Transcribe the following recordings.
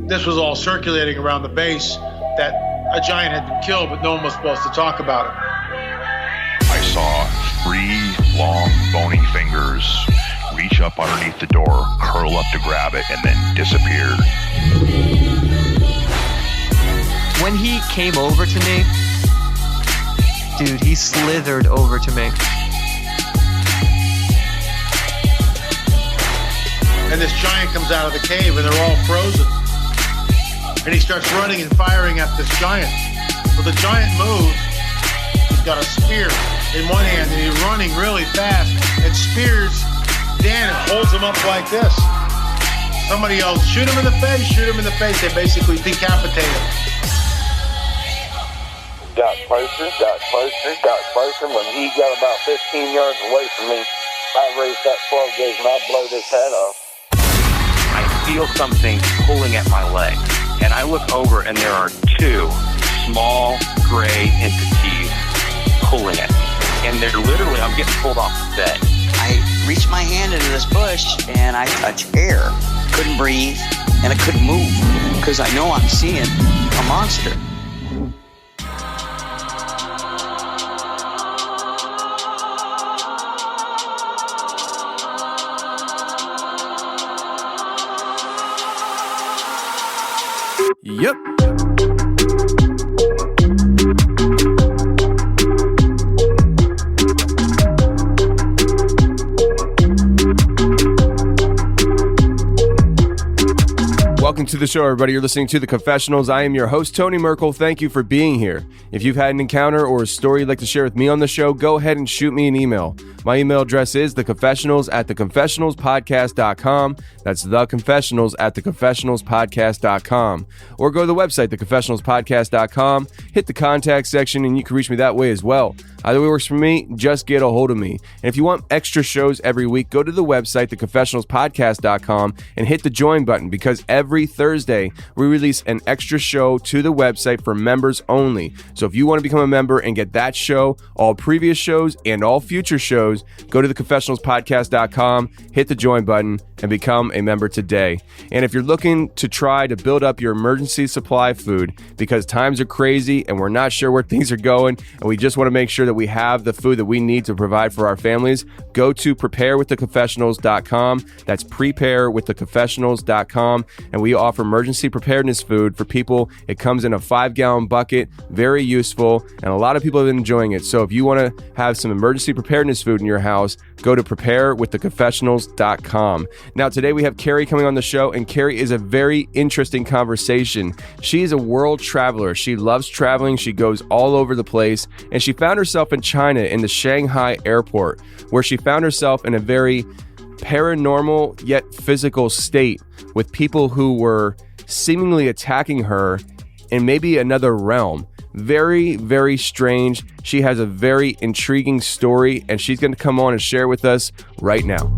this was all circulating around the base, that a giant had been killed, but no one was supposed to talk about it. I saw 3 long, bony fingers reach up underneath the door, curl up to grab it, and then disappear. When he came over to me, dude, he slithered over to me. And this giant comes out of the cave, and they're all frozen. And he starts running and firing at this giant. Well, the giant moves. He's got a spear in one hand, and he's running really fast and spears Dan and holds him up like this. Somebody yells, shoot him in the face, shoot him in the face. They basically decapitate him. Got closer. When he got about 15 yards away from me, I raised that 12 gauge and I blowed his head off. I feel something pulling at my leg, and I look over and there are 2 small gray entities pulling at me. And they're literally, I'm getting pulled off the bed. I reached my hand into this bush and I touched air. Couldn't breathe and I couldn't move because I know I'm seeing a monster. Yep. Welcome to the show, everybody. You're listening to The Confessionals. I am your host, Tony Merkel. Thank you for being here. If you've had an encounter or a story you'd like to share with me on the show, go ahead and shoot me an email. My email address is theconfessionals@theconfessionalspodcast.com. That's theconfessionals@theconfessionalspodcast.com. Or go to the website, theconfessionalspodcast.com, hit the contact section, and you can reach me that way as well. Either way works for me, just get a hold of me. And if you want extra shows every week, go to the website, theconfessionalspodcast.com, and hit the join button, because every Thursday we release an extra show to the website for members only. So if you want to become a member and get that show, all previous shows, and all future shows, go to theconfessionalspodcast.com, hit the join button, and become a member today. And if you're looking to try to build up your emergency supply food because times are crazy and we're not sure where things are going and we just want to make sure that we have the food that we need to provide for our families, go to preparewiththeconfessionals.com. That's preparewiththeconfessionals.com. And we offer emergency preparedness food for people. It comes in a 5-gallon bucket, very useful, and a lot of people have been enjoying it. So if you want to have some emergency preparedness food in your house, go to preparewiththeconfessionals.com. Now, today we have Kari coming on the show, and Kari is a very interesting conversation. She's a world traveler. She loves traveling. She goes all over the place, and she found herself in China in the Shanghai Airport, where she found herself in a very paranormal yet physical state with people who were seemingly attacking her in maybe another realm. Very, very strange. She has a very intriguing story, and she's going to come on and share with us right now.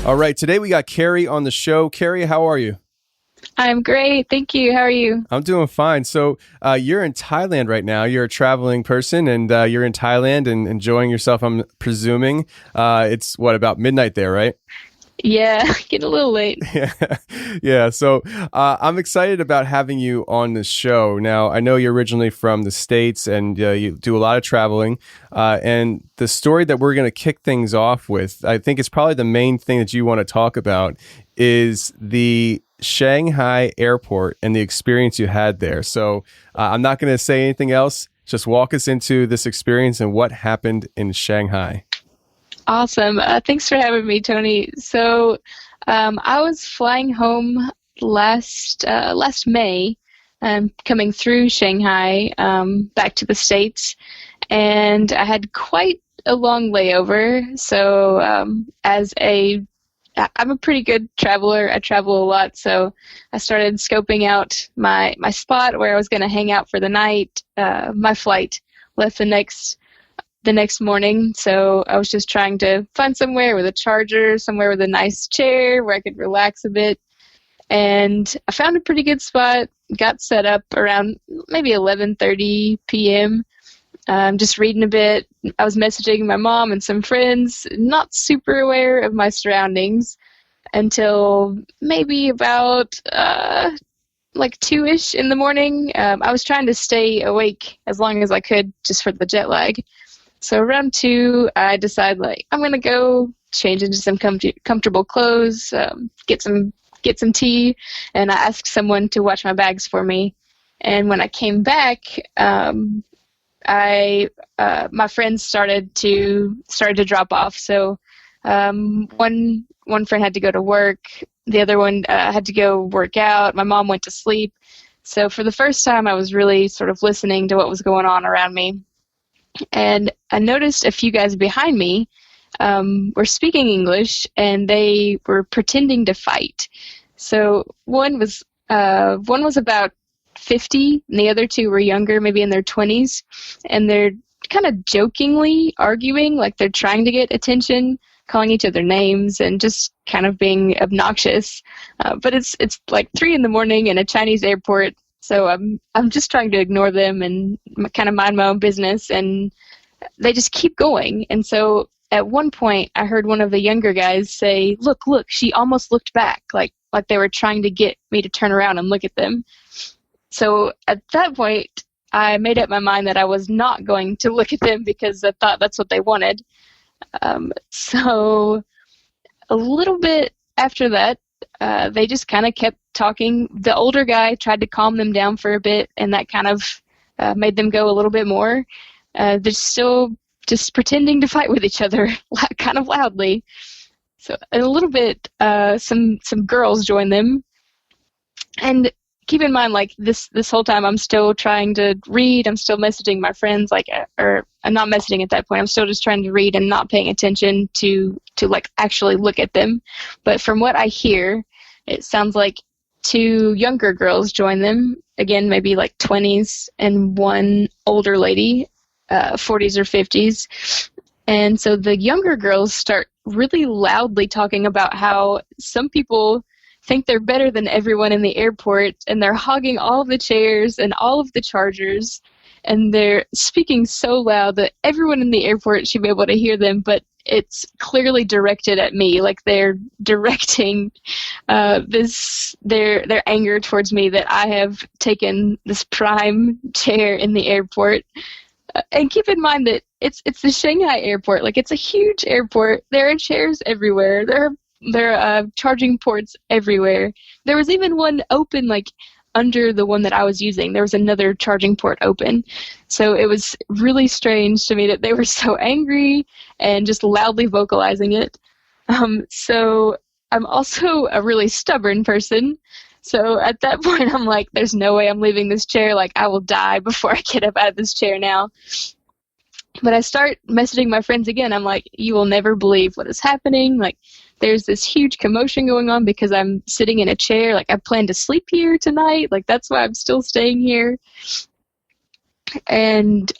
All right, today we got Kari on the show. Kari, how are you? I'm great. Thank you. How are you? I'm doing fine. So you're in Thailand right now. You're a traveling person, and you're in Thailand and enjoying yourself, I'm presuming. It's, about midnight there, right? Yeah, getting a little late. Yeah. So I'm excited about having you on the show. Now, I know you're originally from the States, and you do a lot of traveling. And the story that we're going to kick things off with, I think it's probably the main thing that you want to talk about, is the Shanghai Airport and the experience you had there. So I'm not going to say anything else. Just walk us into this experience and what happened in Shanghai. Awesome. Thanks for having me, Tony. So I was flying home last May, coming through Shanghai back to the States, and I had quite a long layover. So I'm a pretty good traveler. I travel a lot, so I started scoping out my spot where I was going to hang out for the night. My flight left the next morning, so I was just trying to find somewhere with a charger, somewhere with a nice chair where I could relax a bit. And I found a pretty good spot, got set up around maybe 11:30 p.m. Just reading a bit. I was messaging my mom and some friends, not super aware of my surroundings until maybe about like 2-ish in the morning. I was trying to stay awake as long as I could just for the jet lag. So around 2, I decided, like, I'm going to go change into some comfortable clothes, get some tea, and I asked someone to watch my bags for me. And when I came back, my friends started to drop off. So one friend had to go to work, the other one had to go work out. My mom went to sleep. So for the first time, I was really sort of listening to what was going on around me, and I noticed a few guys behind me were speaking English, and they were pretending to fight. So one was about 50, and the other 2 were younger, maybe in their 20s, and they're kind of jokingly arguing, like they're trying to get attention, calling each other names, and just kind of being obnoxious. But it's like 3 in the morning in a Chinese airport, so I'm just trying to ignore them and kind of mind my own business, and they just keep going. And so at one point, I heard one of the younger guys say, look, she almost looked back, like they were trying to get me to turn around and look at them. So at that point, I made up my mind that I was not going to look at them because I thought that's what they wanted. So a little bit after that, they just kind of kept talking. The older guy tried to calm them down for a bit, and that kind of made them go a little bit more. They're still just pretending to fight with each other, kind of loudly. So in a little bit, some girls joined them. And keep in mind, like, this whole time I'm still trying to read. I'm still messaging my friends, or I'm not messaging at that point. I'm still just trying to read and not paying attention to like actually look at them. But from what I hear, it sounds like 2 younger girls join them. Again, maybe like 20s, and one older lady, 40s or 50s. And so the younger girls start really loudly talking about how some people think they're better than everyone in the airport, and they're hogging all of the chairs and all of the chargers, and they're speaking so loud that everyone in the airport should be able to hear them, but it's clearly directed at me. Like, they're directing their anger towards me that I have taken this prime chair in the airport. And keep in mind that it's the Shanghai Airport. Like, it's a huge airport. There are chairs everywhere. There are charging ports everywhere. There was even one open, like, under the one that I was using. There was another charging port open. So it was really strange to me that they were so angry and just loudly vocalizing it. So I'm also a really stubborn person. So at that point, I'm like, there's no way I'm leaving this chair. Like, I will die before I get up out of this chair now. But I start messaging my friends again. I'm like, you will never believe what is happening. Like, there's this huge commotion going on because I'm sitting in a chair. Like, I plan to sleep here tonight. Like, that's why I'm still staying here. And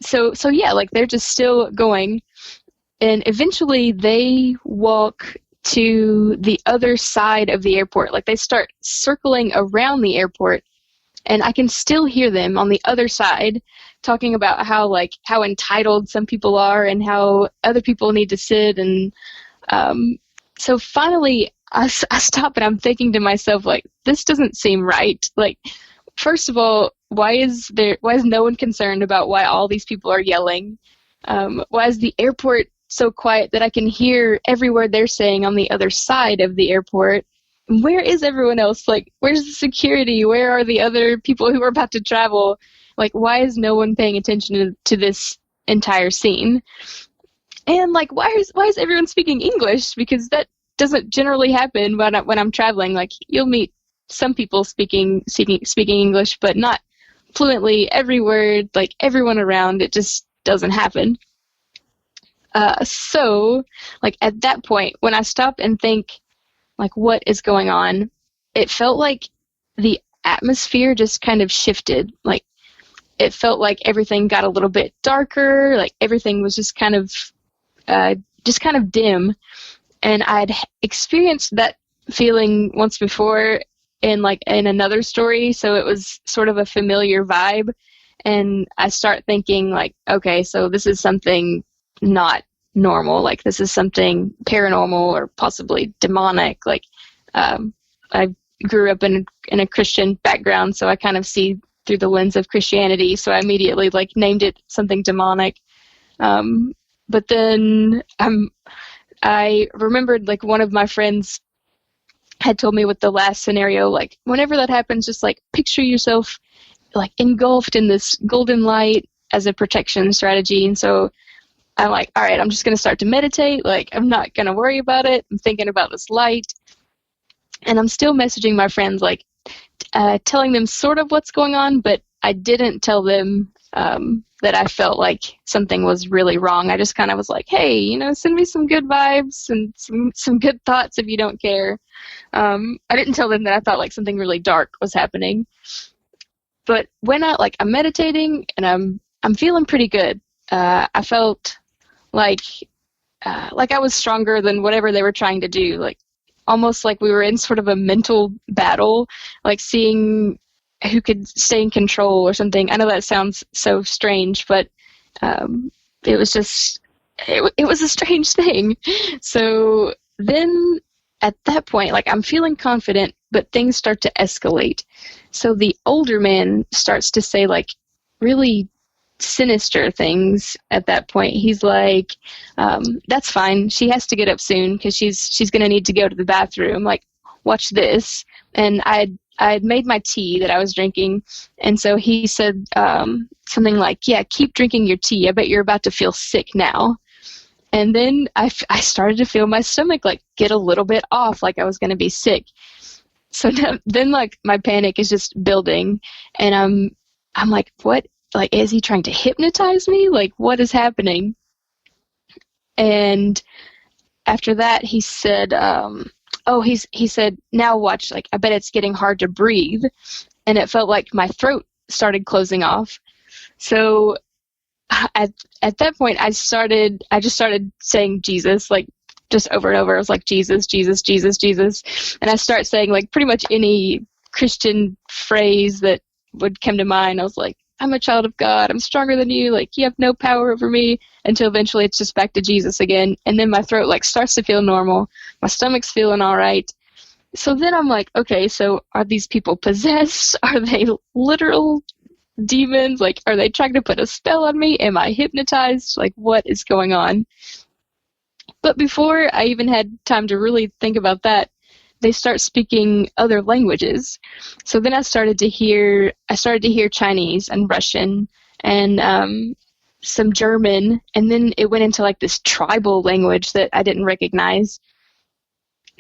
so yeah, like, they're just still going. And eventually they walk to the other side of the airport. Like, they start circling around the airport, and I can still hear them on the other side talking about how entitled some people are and how other people need to sit. And so finally I stop, and I'm thinking to myself, like, this doesn't seem right. Like, first of all, why is no one concerned about why all these people are yelling? Why is the airport so quiet that I can hear every word they're saying on the other side of the airport? Where is everyone else? Like, where's the security? Where are the other people who are about to travel? Like, why is no one paying attention to this entire scene? And, like, why is everyone speaking English? Because that doesn't generally happen when I'm traveling. Like, you'll meet some people speaking English, but not fluently every word. Like, everyone around, it just doesn't happen. So, like, at that point, when I stop and think, like, what is going on, it felt like the atmosphere just kind of shifted. Like, it felt like everything got a little bit darker. Like, everything was just kind of dim. And I'd experienced that feeling once before in another story, so it was sort of a familiar vibe. And I start thinking like, okay, so this is something not normal. Like this is something paranormal or possibly demonic. Like I grew up in a Christian background, so I kind of see through the lens of Christianity. So I immediately like named it something demonic. But then I remembered like one of my friends had told me with the last scenario, like whenever that happens, just like picture yourself like engulfed in this golden light as a protection strategy. And so I'm like, all right, I'm just going to start to meditate. Like I'm not going to worry about it. I'm thinking about this light. And I'm still messaging my friends, like telling them sort of what's going on, but I didn't tell them that I felt like something was really wrong. I just kind of was like, hey, send me some good vibes and some good thoughts if you don't care. I didn't tell them that I thought like something really dark was happening. But when I'm meditating and I'm feeling pretty good. I felt like I was stronger than whatever they were trying to do. Like almost like we were in sort of a mental battle, like seeing who could stay in control or something. I know that sounds so strange, but it was just, it was a strange thing. So then at that point, like I'm feeling confident, but things start to escalate. So the older man starts to say like really sinister things at that point. He's like, that's fine. She has to get up soon because she's going to need to go to the bathroom. Like, watch this. And I had made my tea that I was drinking. And so he said something like, yeah, keep drinking your tea. I bet you're about to feel sick now. And then I started to feel my stomach like get a little bit off, like I was going to be sick. So then like my panic is just building, and I'm like, what? Like, is he trying to hypnotize me? Like, what is happening? And after that, he said, he said, now watch, like, I bet it's getting hard to breathe. And it felt like my throat started closing off. So at that point, I just started saying Jesus, like, just over and over. I was like, Jesus, Jesus, Jesus, Jesus. And I start saying, like, pretty much any Christian phrase that would come to mind. I was like, I'm a child of God. I'm stronger than you. Like, you have no power over me, until eventually it's just back to Jesus again. And then my throat, like, starts to feel normal. My stomach's feeling all right. So then I'm like, okay, so are these people possessed? Are they literal demons? Like, are they trying to put a spell on me? Am I hypnotized? Like, what is going on? But before I even had time to really think about that, they start speaking other languages. So then I started to hear Chinese and Russian and some German, and then it went into like this tribal language that I didn't recognize.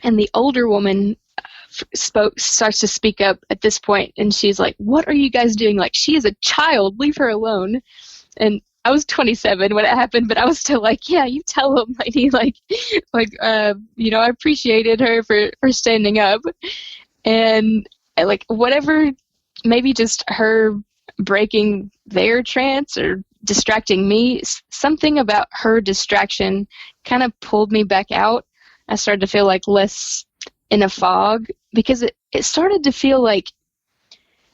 And the older woman starts to speak up at this point, and she's like, "What are you guys doing? Like, she is a child. Leave her alone." And I was 27 when it happened, but I was still like, yeah, you tell him, lady. I appreciated her for standing up. And like, whatever, maybe just her breaking their trance or distracting me, something about her distraction kind of pulled me back out. I started to feel like less in a fog, because it started to feel like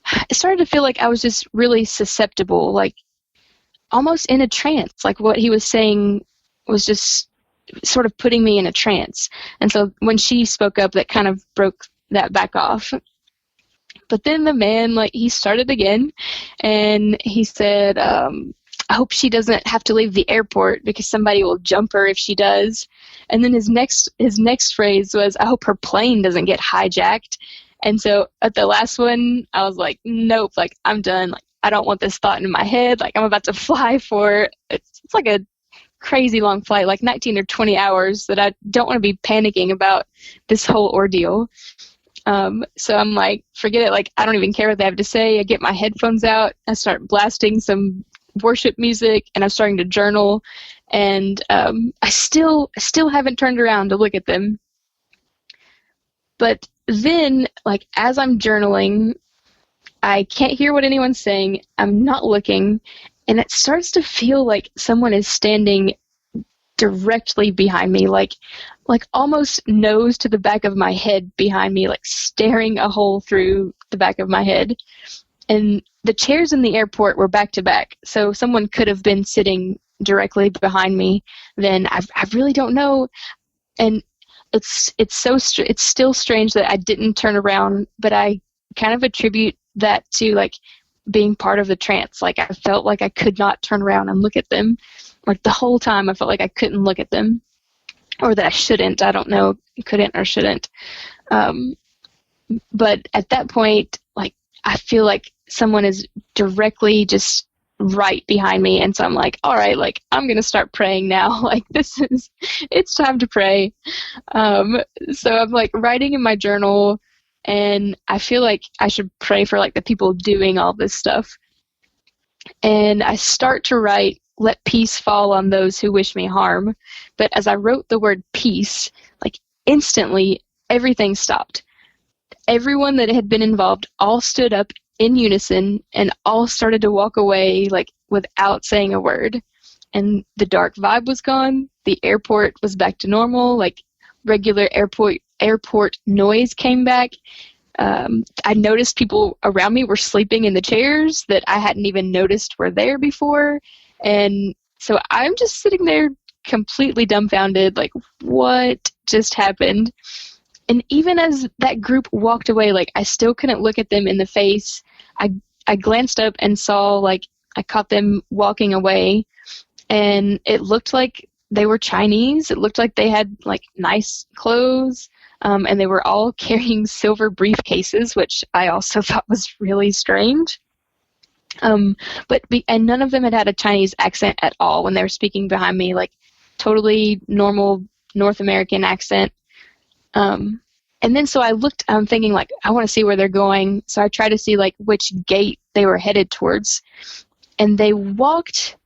I was just really susceptible, like almost in a trance. Like what he was saying was just sort of putting me in a trance. And so when she spoke up, that kind of broke that back off. But then the man, like, he started again, and he said, I hope she doesn't have to leave the airport because somebody will jump her if she does. And then his next phrase was, I hope her plane doesn't get hijacked. And so at the last one, I was like, nope, like, I'm done. Like, I don't want this thought in my head. Like, I'm about to fly for, it's like a crazy long flight, like 19 or 20 hours, that I don't want to be panicking about this whole ordeal. So I'm like, forget it. Like, I don't even care what they have to say. I get my headphones out. I start blasting some worship music, and I'm starting to journal. And I still haven't turned around to look at them. But then, like, as I'm journaling, I can't hear what anyone's saying. I'm not looking, and it starts to feel like someone is standing directly behind me, like almost nose to the back of my head behind me, like staring a hole through the back of my head. And the chairs in the airport were back to back, so someone could have been sitting directly behind me. Then I really don't know. And it's still strange that I didn't turn around, but I kind of attribute that to like being part of the trance. Like I felt like I could not turn around and look at them. Like the whole time I felt like I couldn't look at them, or that I shouldn't. I don't know, couldn't or shouldn't. But at that point, like I feel like someone is directly just right behind me, and so I'm like, all right, like I'm gonna start praying now. Like it's time to pray. So I'm like writing in my journal, and I feel like I should pray for like the people doing all this stuff. And I start to write, "Let peace fall on those who wish me harm." But as I wrote the word peace, like instantly everything stopped. Everyone that had been involved all stood up in unison and all started to walk away like without saying a word. And the dark vibe was gone. The airport was back to normal. Like regular airport noise came back. I noticed people around me were sleeping in the chairs that I hadn't even noticed were there before. And so I'm just sitting there completely dumbfounded, like, what just happened? And even as that group walked away, like, I still couldn't look at them in the face. I glanced up and saw, like, I caught them walking away, and it looked like they were Chinese. It looked like they had, like, nice clothes. And they were all carrying silver briefcases, which I also thought was really strange. And none of them had a Chinese accent at all when they were speaking behind me, like totally normal North American accent. And then so I'm thinking like, I want to see where they're going. So I try to see like which gate they were headed towards. And they walked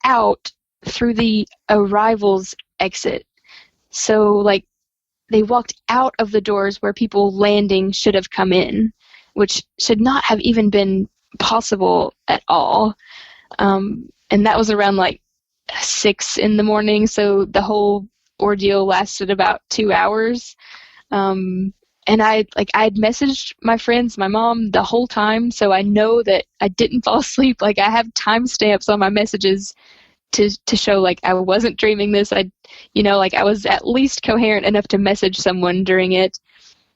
out through the arrivals exit. So like, they walked out of the doors where people landing should have come in, which should not have even been possible at all. And that was around like 6 a.m. So the whole ordeal lasted about 2 hours. And I had messaged my friends, my mom the whole time. So I know that I didn't fall asleep. Like I have timestamps on my messages to show like I wasn't dreaming this. I was at least coherent enough to message someone during it,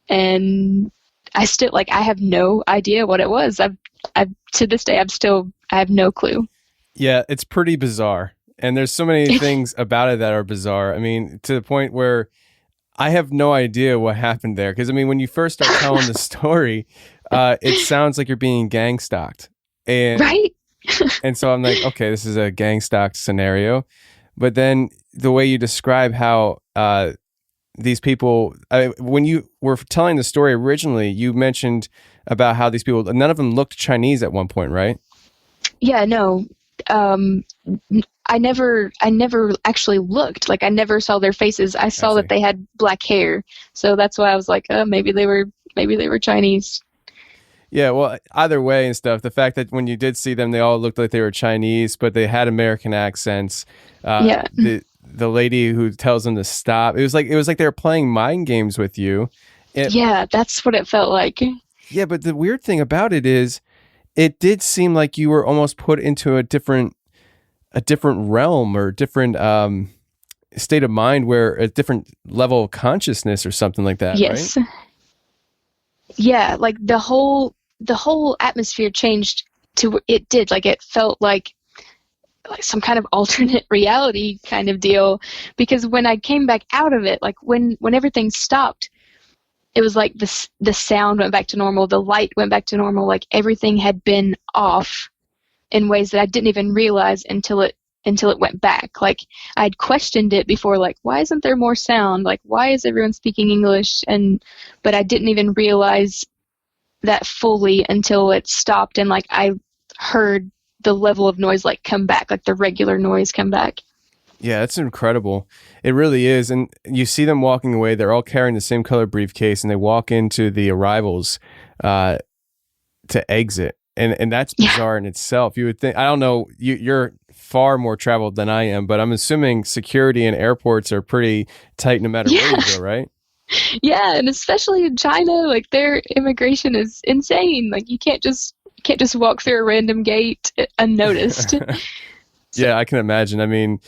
and I still I have no idea what it was. I've to this day I have no clue. Yeah, it's pretty bizarre, and there's so many things about it that are bizarre. I mean, to the point where I have no idea what happened there. Because I mean, when you first start telling the story, it sounds like you're being gang stalked, and right. And so I'm like, okay, this is a gang stalk scenario. But then the way you describe how these people, when you were telling the story originally, you mentioned about how these people, none of them looked Chinese at one point, right? Yeah, no. I never actually looked. Like I never saw their faces. I saw that they had black hair. So that's why I was like, maybe they were Chinese. Yeah, well, either way and stuff, the fact that when you did see them, they all looked like they were Chinese, but they had American accents. Yeah. The lady who tells them to stop, it was like they were playing mind games with you. Yeah, that's what it felt like. Yeah, but the weird thing about it is, it did seem like you were almost put into a different realm or different state of mind, where a different level of consciousness or something like that. Yes. Right? Yeah, like the whole atmosphere changed to it did. Like it felt like some kind of alternate reality kind of deal, because when I came back out of it, like when everything stopped, it was like the sound went back to normal, the light went back to normal, like everything had been off in ways that I didn't even realize until it went back. Like I'd questioned it before, like why isn't there more sound? Like why is everyone speaking English? But I didn't even realize that fully until it stopped, and like I heard the level of noise like come back, like the regular noise come back. Yeah, that's incredible. It really is. And you see them walking away. They're all carrying the same color briefcase, and they walk into the arrivals to exit. And that's bizarre in itself. You would think, I don't know, you're far more traveled than I am, but I'm assuming security in airports are pretty tight no matter where you go, right? Yeah, and especially in China, like their immigration is insane. Like you can't just walk through a random gate unnoticed. Yeah, I can imagine. I mean,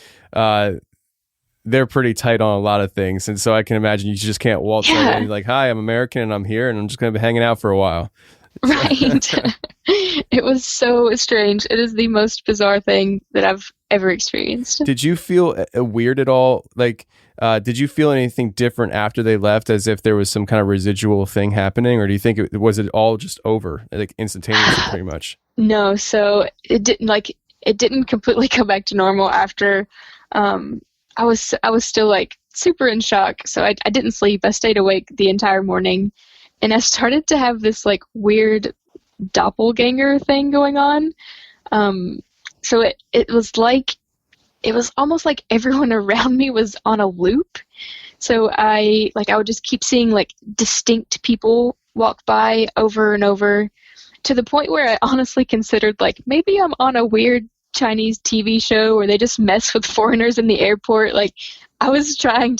they're pretty tight on a lot of things, and so I can imagine you just can't waltz right in and be like, "Hi, I'm American and I'm here and I'm just going to be hanging out for a while." Right. It was so strange. It is the most bizarre thing that I've ever experienced. Did you feel weird at all? Like, did you feel anything different after they left, as if there was some kind of residual thing happening, or do you think was it all just over, like instantaneously, pretty much? No, so it didn't completely come back to normal after. I was still like super in shock, so I didn't sleep. I stayed awake the entire morning, and I started to have this like weird doppelganger thing going on. So it was almost like everyone around me was on a loop. So I would just keep seeing like distinct people walk by over and over, to the point where I honestly considered like maybe I'm on a weird Chinese TV show where they just mess with foreigners in the airport. Like I was trying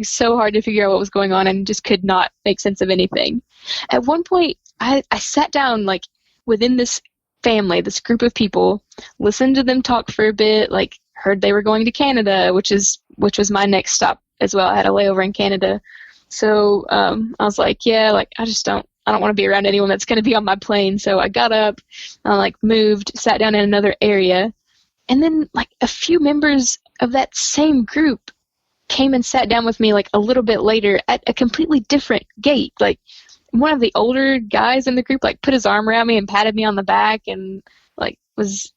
so hard to figure out what was going on and just could not make sense of anything. At one point, I sat down like within this family, this group of people, listened to them talk for a bit, like heard they were going to Canada, which was my next stop as well. I had a layover in Canada. So I was like, yeah, like I don't want to be around anyone that's going to be on my plane. So I got up, I like moved, sat down in another area. And then like a few members of that same group came and sat down with me like a little bit later at a completely different gate. Like one of the older guys in the group like put his arm around me and patted me on the back and like was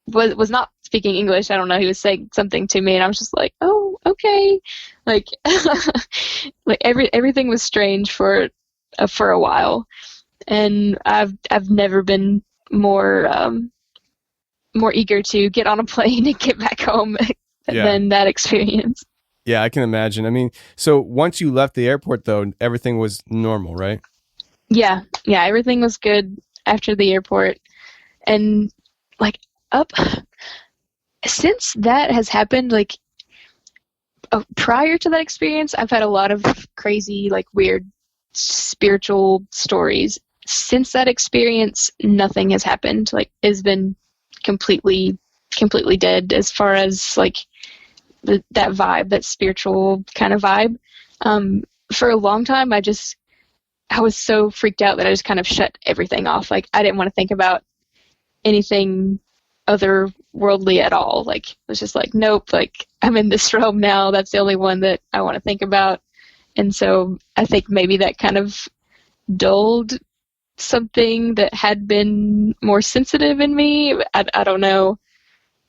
not speaking English. I don't know. He was saying something to me and I was just like, oh, okay. Like, like everything was strange for a while. And I've never been more eager to get on a plane and get back home than that experience. Yeah, I can imagine. I mean, so once you left the airport, though, everything was normal, right? Yeah, everything was good after the airport. And, like, since that has happened, like, prior to that experience, I've had a lot of crazy, like, weird spiritual stories. Since that experience, nothing has happened. Like, it's been completely dead as far as, like, that vibe, that spiritual kind of vibe. For a long time, I was so freaked out that I just kind of shut everything off. Like, I didn't want to think about anything otherworldly at all. Like, it was just like, nope, like, I'm in this realm now. That's the only one that I want to think about. And so I think maybe that kind of dulled something that had been more sensitive in me. I don't know,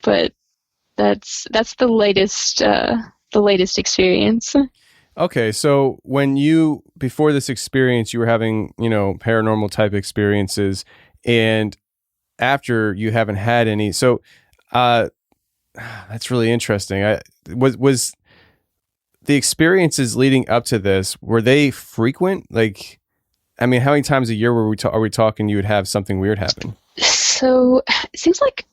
but that's the latest experience. Okay, so before this experience, you were having, paranormal type experiences, and after you haven't had any. So that's really interesting. Was the experiences leading up to this, were they frequent? Like, I mean, how many times a year are we talking you would have something weird happen? So it seems like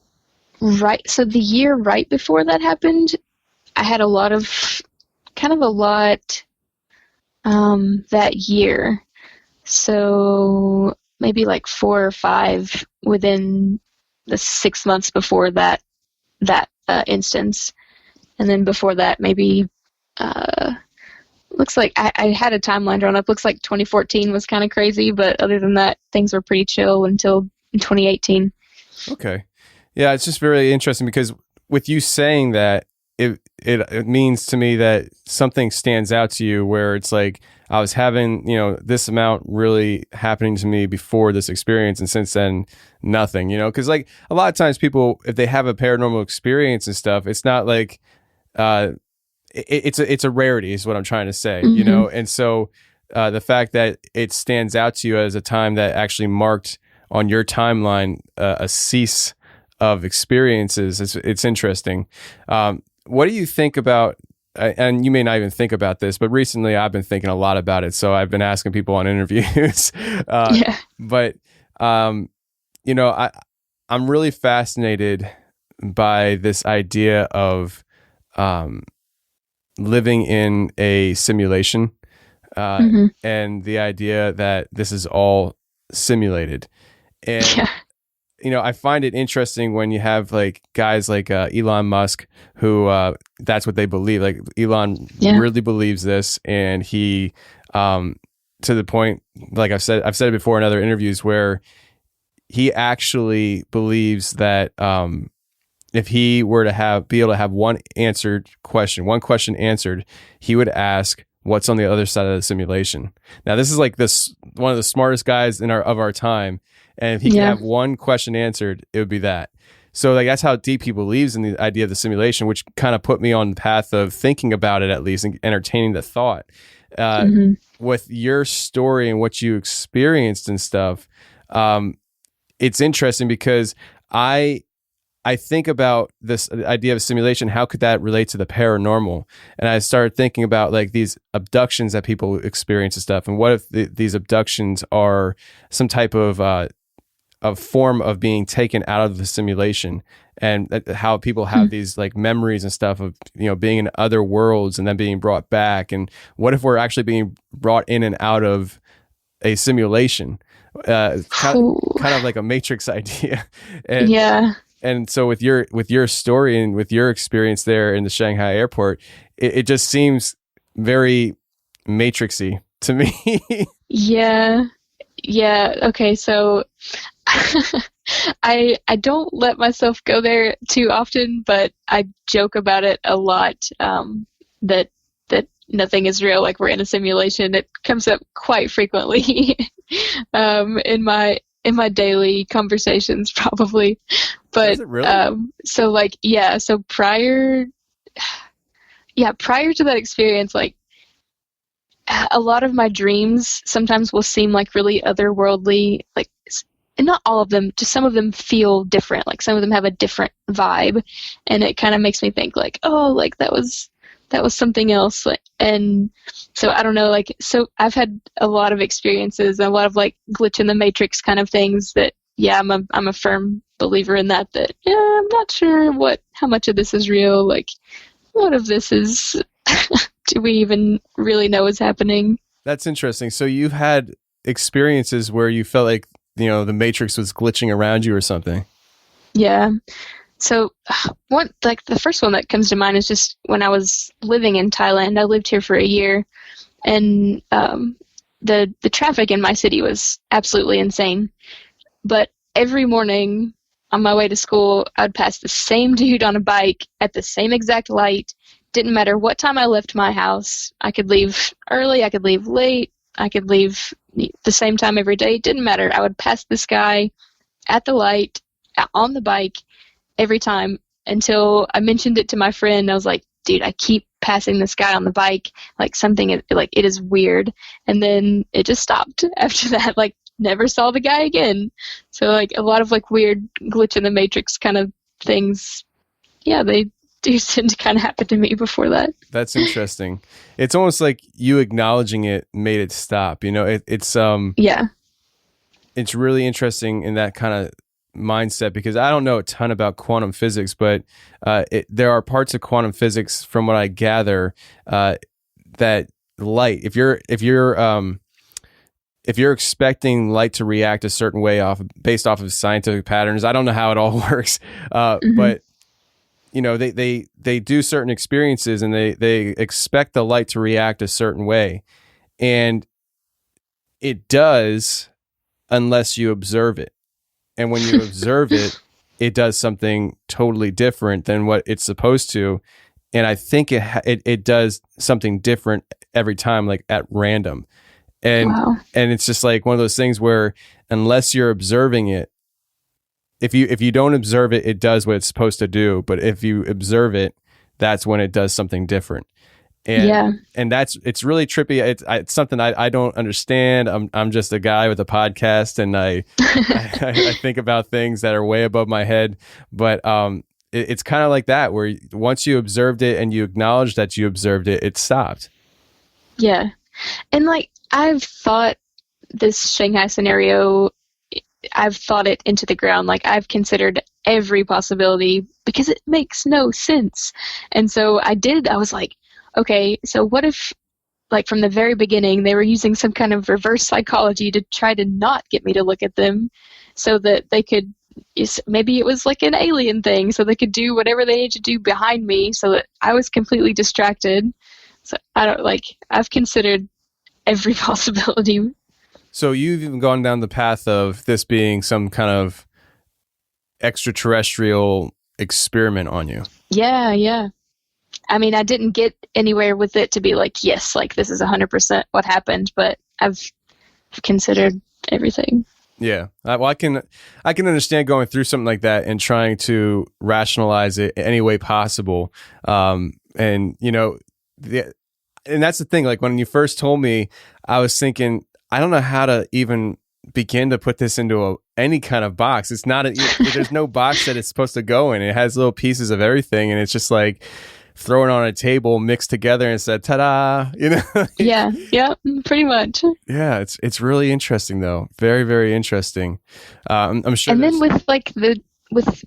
so the year right before that happened, I had a lot that year. So maybe like 4 or 5 within the 6 months before that instance. And then before that, maybe looks like I had a timeline drawn up. Looks like 2014 was kind of crazy, but other than that, things were pretty chill until 2018. Okay. Yeah, it's just very interesting because with you saying that, it means to me that something stands out to you where it's like, I was having, this amount really happening to me before this experience, and since then, nothing, because like a lot of times people, if they have a paranormal experience and stuff, it's not like, it's a rarity is what I'm trying to say, and so the fact that it stands out to you as a time that actually marked on your timeline a cease of experiences, it's interesting. What do you think about, and you may not even think about this, but recently I've been thinking a lot about it, so I've been asking people on interviews. But I'm really fascinated by this idea of living in a simulation, and the idea that this is all simulated. And I find it interesting when you have like guys like Elon Musk, who that's what they believe. Like Elon really believes this, and he to the point, like I've said it before in other interviews, where he actually believes that if he were to be able to have one question answered, he would ask, "What's on the other side of the simulation?" Now, this is like one of the smartest guys of our time. And if he could have one question answered, it would be that. So like that's how deep he believes in the idea of the simulation, which kind of put me on the path of thinking about it, at least, and entertaining the thought. With your story and what you experienced and stuff, it's interesting because I think about this idea of simulation. How could that relate to the paranormal? And I started thinking about like these abductions that people experience and stuff. And what if these abductions are some type of a form of being taken out of the simulation, and how people have these like memories and stuff of, being in other worlds and then being brought back. And what if we're actually being brought in and out of a simulation? Kind of like a Matrix idea. And so with your story and with your experience there in the Shanghai airport, it just seems very Matrixy to me. Yeah. Okay. So I don't let myself go there too often, but I joke about it a lot. That nothing is real, like we're in a simulation. It comes up quite frequently in my daily conversations, probably. But Does it really? So prior to that experience, like a lot of my dreams sometimes will seem like really otherworldly, like, and not all of them, just some of them feel different. Like some of them have a different vibe, and it kind of makes me think like, oh, like that was something else. And so I don't know, like, so I've had a lot of experiences and a lot of like glitch in the matrix kind of things that, I'm a firm believer in that I'm not sure how much of this is real. Like, what if this is, do we even really know what's happening? That's interesting. So you've had experiences where you felt like, the Matrix was glitching around you or something. Yeah. So the first one that comes to mind is just when I was living in Thailand. I lived here for a year, and the traffic in my city was absolutely insane. But every morning on my way to school, I'd pass the same dude on a bike at the same exact light. Didn't matter what time I left my house. I could leave early, I could leave late, I could leave the same time every day. It didn't matter. I would pass this guy at the light, on the bike, every time, until I mentioned it to my friend. I was like, dude, I keep passing this guy on the bike. Like it is weird. And then it just stopped after that. Like, never saw the guy again. So like a lot of like weird glitch in the matrix kind of things. Yeah, they do tend to kind of happen to me before that. That's interesting. It's almost like you acknowledging it made it stop. It's really interesting in that kind of mindset, because I don't know a ton about quantum physics, but there are parts of quantum physics, from what I gather, that light, if you're expecting light to react a certain way based off of scientific patterns, I don't know how it all works, but they do certain experiences and they expect the light to react a certain way, and it does unless you observe it. And when you observe it, it does something totally different than what it's supposed to. And I think it does something different every time, like at random. And it's just like one of those things where unless you're observing it, if you don't observe it, it does what it's supposed to do. But if you observe it, that's when it does something different. And it's really trippy. It's something I don't understand. I'm just a guy with a podcast, and I think about things that are way above my head. But it's kind of like that, where once you observed it and you acknowledged that you observed it, it stopped. Yeah. And like, I've thought this Shanghai scenario, I've thought it into the ground. Like, I've considered every possibility because it makes no sense. And so I was like, okay, so what if, like, from the very beginning, they were using some kind of reverse psychology to try to not get me to look at them so that they could, maybe it was like an alien thing, so they could do whatever they needed to do behind me so that I was completely distracted. So I've considered every possibility. So you've even gone down the path of this being some kind of extraterrestrial experiment on you. Yeah. I mean, I didn't get anywhere with it to be like, yes, like this is 100% what happened, but I've considered everything. Yeah. Well, I can understand going through something like that and trying to rationalize it any way possible. And that's the thing. Like, when you first told me, I was thinking, I don't know how to even begin to put this into any kind of box. It's not there's no box that it's supposed to go in. It has little pieces of everything, and it's just like thrown on a table, mixed together, and said, "Ta-da!" Yeah, pretty much. Yeah, it's really interesting though. Very, very interesting. I'm sure. And then with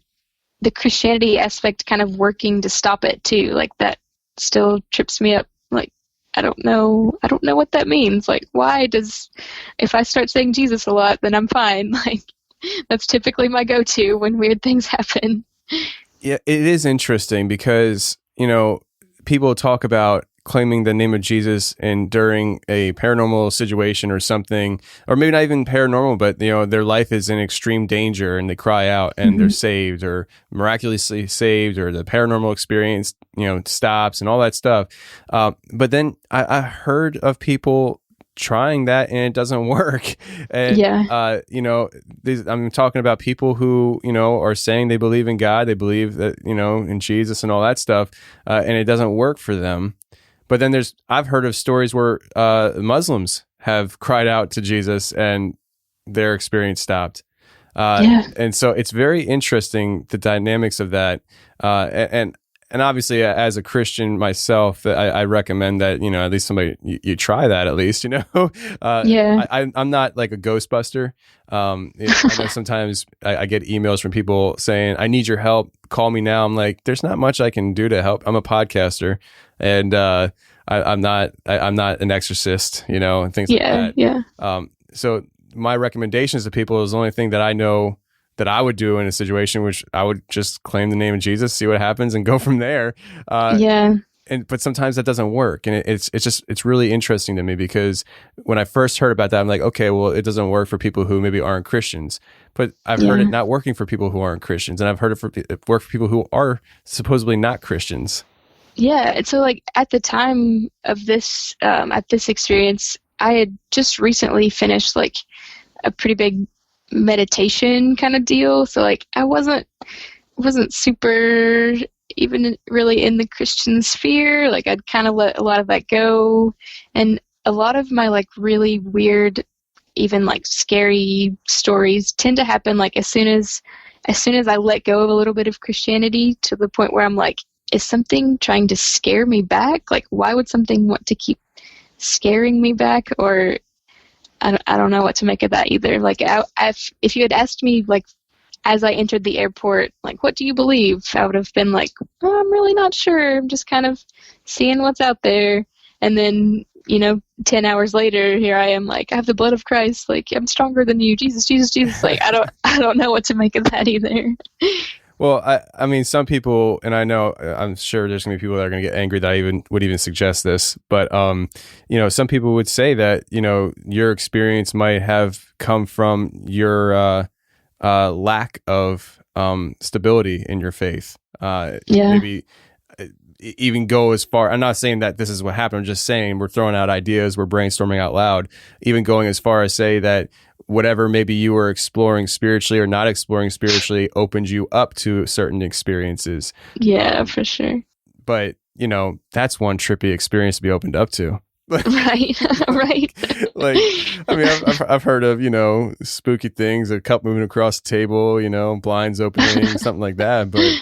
the Christianity aspect kind of working to stop it too, like that still trips me up. Like, I don't know what that means. Like, if I start saying Jesus a lot, then I'm fine. Like, that's typically my go-to when weird things happen. Yeah, it is interesting because, people talk about claiming the name of Jesus and during a paranormal situation or something, or maybe not even paranormal, but their life is in extreme danger and they cry out and they're saved or miraculously saved, or the paranormal experience, stops and all that stuff. But then I heard of people trying that and it doesn't work. And, I'm talking about people who, are saying they believe in God, they believe that, in Jesus and all that stuff, and it doesn't work for them. But then I've heard of stories where Muslims have cried out to Jesus and their experience stopped. And so it's very interesting, the dynamics of that. And obviously, as a Christian myself, I recommend that, at least somebody, you try that at least, I'm not like a Ghostbuster. I know sometimes I get emails from people saying, I need your help. Call me now. I'm like, there's not much I can do to help. I'm a podcaster, and I'm not an exorcist, and things like that. Yeah. So my recommendations to people is the only thing that I know that I would do in a situation, which I would just claim the name of Jesus, see what happens, and go from there. But sometimes that doesn't work, and it's really interesting to me, because when I first heard about that, I'm like, okay, well, it doesn't work for people who maybe aren't Christians, but I've heard it not working for people who aren't Christians, and I've heard it work for people who are supposedly not Christians. Yeah, and so like at the time of this, at this experience, I had just recently finished like a pretty big meditation kind of deal. So like I wasn't super even really in the Christian sphere. Like I'd kind of let a lot of that go, and a lot of my like really weird, even like scary stories tend to happen like as soon as I let go of a little bit of Christianity, to the point where I'm like, is something trying to scare me back? Like, why would something want to keep scaring me back? Or I don't know what to make of that either. Like, if you had asked me, like, as I entered the airport, like, what do you believe? I would have been like, oh, I'm really not sure. I'm just kind of seeing what's out there. And then, 10 hours later, here I am, like, I have the blood of Christ. Like, I'm stronger than you. Jesus, Jesus, Jesus. Like, I don't know what to make of that either. Well, I mean, some people, and I'm sure there's going to be people that are going to get angry that I would even suggest this, but, some people would say that, your experience might have come from your lack of stability in your faith. Maybe even go as far, I'm not saying that this is what happened, I'm just saying we're throwing out ideas, we're brainstorming out loud, even going as far as say that whatever maybe you were exploring spiritually or not exploring spiritually opened you up to certain experiences. Yeah, for sure. But, that's one trippy experience to be opened up to. Right. Like, I mean, I've heard of, spooky things, a cup moving across the table, blinds opening, something like that. But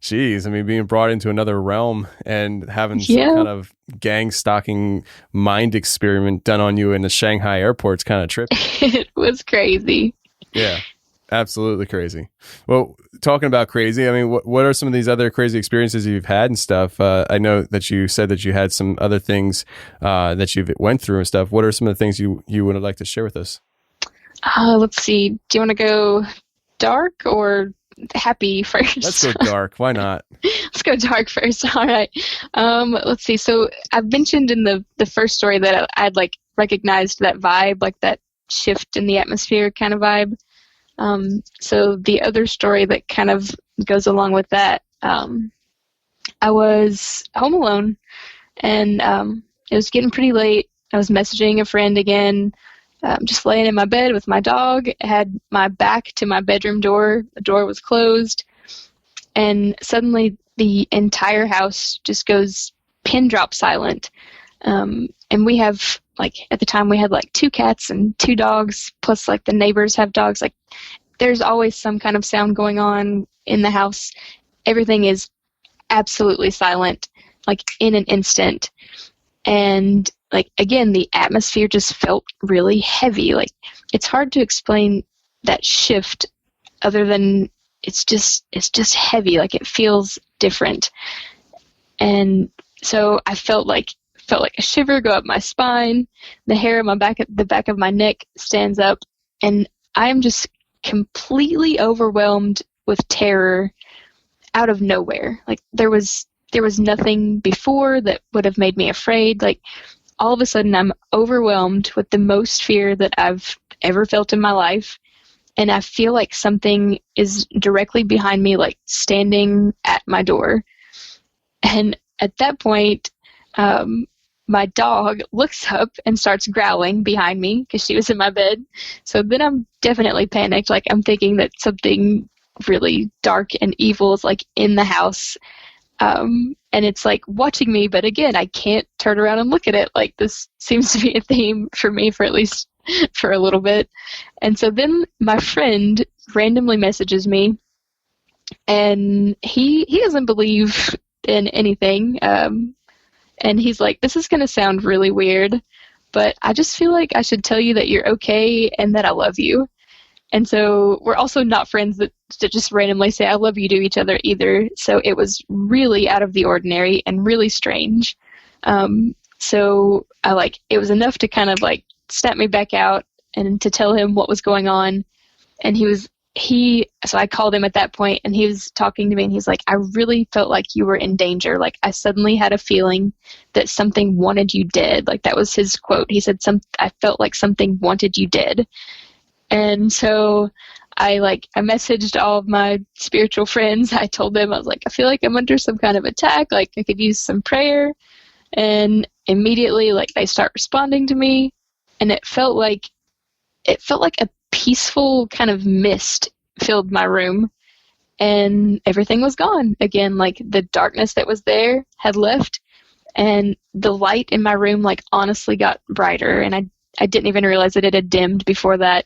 geez, I mean, being brought into another realm and having some kind of gang stalking mind experiment done on you in the Shanghai Airport is kind of trippy. It was crazy. Yeah. Absolutely crazy. Well, talking about crazy, I mean, what are some of these other crazy experiences you've had and stuff? I know that you said that you had some other things that you've went through and stuff. What are some of the things you would like to share with us? Let's see. Do you want to go dark or happy first? Let's go dark. Why not? Let's go dark first. All right. Let's see. So I've mentioned in the first story that I'd like recognized that vibe, like that shift in the atmosphere kind of vibe. So the other story that kind of goes along with that, I was home alone, and it was getting pretty late. I was messaging a friend again, just laying in my bed with my dog. I had my back to my bedroom door. The door was closed, and suddenly the entire house just goes pin drop silent. And we have, like, at the time we had like 2 cats and 2 dogs, plus like the neighbors have dogs. Like, there's always some kind of sound going on in the house. Everything is absolutely silent, like in an instant. And like, again, the atmosphere just felt really heavy. Like, it's hard to explain that shift other than it's just heavy. Like, it feels different. And so I felt like a shiver go up my spine. The hair on the back of my neck stands up, and I am just completely overwhelmed with terror out of nowhere. Like, there was nothing before that would have made me afraid. Like, all of a sudden I'm overwhelmed with the most fear that I've ever felt in my life, and I feel like something is directly behind me, like standing at my door. And at that point, my dog looks up and starts growling behind me because she was in my bed. So then I'm definitely panicked. Like, I'm thinking that something really dark and evil is like in the house. And it's like watching me, but again, I can't turn around and look at it. Like, this seems to be a theme for me for at least for a little bit. And so then my friend randomly messages me, and he doesn't believe in anything. And he's like, this is going to sound really weird, but I just feel like I should tell you that you're okay and that I love you. And so we're also not friends that just randomly say I love you to each other either. So it was really out of the ordinary and really strange. So it was enough to kind of like snap me back out and to tell him what was going on. And so I called him at that point, and he was talking to me, and he's like, I really felt like you were in danger. Like, I suddenly had a feeling that something wanted you dead. Like, that was his quote. He said, I felt like something wanted you dead. And so I messaged all of my spiritual friends. I told them, I was like, I feel like I'm under some kind of attack. Like, I could use some prayer. And immediately, like, they start responding to me, and it felt like a peaceful kind of mist filled my room, and everything was gone again. Like, the darkness that was there had left, and the light in my room, like, honestly got brighter, and I didn't even realize that it had dimmed before that.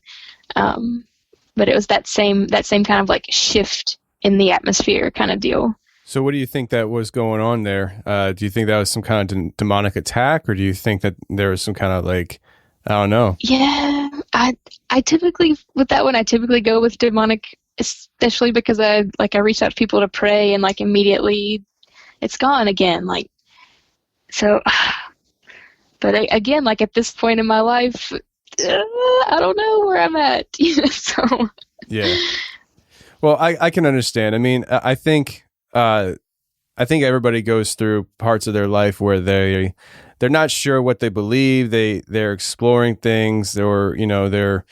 But it was that same kind of like shift in the atmosphere kind of deal. So what do you think that was going on there? Do you think that was some kind of demonic attack, or do you think that there was some kind of like, I don't know? Yeah, I typically, with that one, I typically go with demonic, especially because I reach out to people to pray, and like immediately it's gone again. Like, so, but again, like at this point in my life, I don't know where I'm at. So yeah. Well, I can understand. I mean, I think everybody goes through parts of their life where they're not sure what they believe. They're exploring things, or they're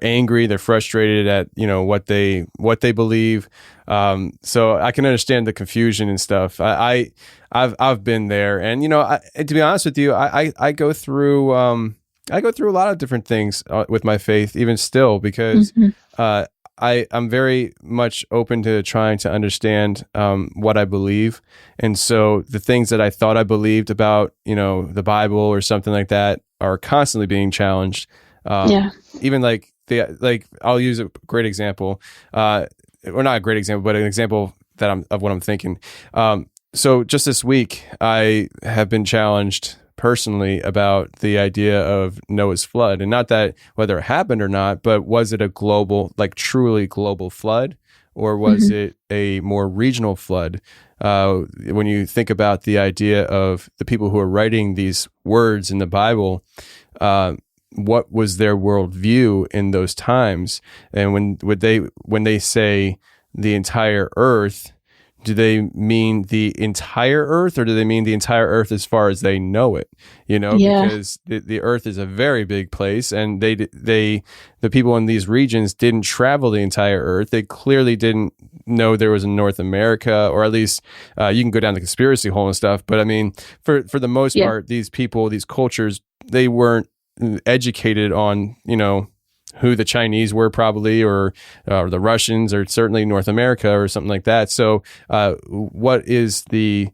angry, they're frustrated at what they believe. So I can understand the confusion and stuff. I've been there, and to be honest with you, I go through a lot of different things with my faith, even still, because I'm very much open to trying to understand what I believe. And so the things that I thought I believed about, the Bible or something like that are constantly being challenged. Even I'll use a great example, or not a great example, but an example of what I'm thinking. So just this week, I have been challenged personally about the idea of Noah's flood, and not that whether it happened or not, but was it a global, like truly global flood, or was it a more regional flood? When you think about the idea of the people who are writing these words in the Bible, what was their worldview in those times? And when they say the entire earth, do they mean the entire earth, or do they mean the entire earth as far as they know it? Because the earth is a very big place, and the people in these regions didn't travel the entire earth. They clearly didn't know there was a North America, or at least you can go down the conspiracy hole and stuff. But I mean, for the most part, these people, these cultures, they weren't educated on, who the Chinese were probably, or the Russians, or certainly North America or something like that. So what is the